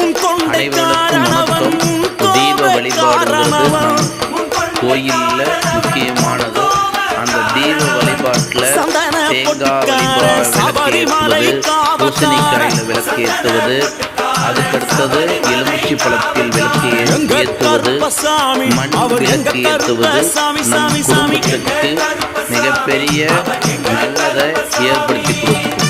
அனைவருக்கும் வணக்கம். தீப வழிபாடுங்கிறது கோயிலில் முக்கியமானது. அந்த தீப வழிபாட்டில் தேங்காய் விளக்கேற்றுவது, பூசணிக்காயில் விளக்கேற்றுவது, அதுக்கடுத்தது எலுமிச்சை பழத்தில் விளக்கு ஏற்றுவது, மண் விளக்கு ஏற்றுவது நம் குடும்பத்திற்கு மிகப்பெரிய நல்லதை ஏற்படுத்தி கொடுக்கும்.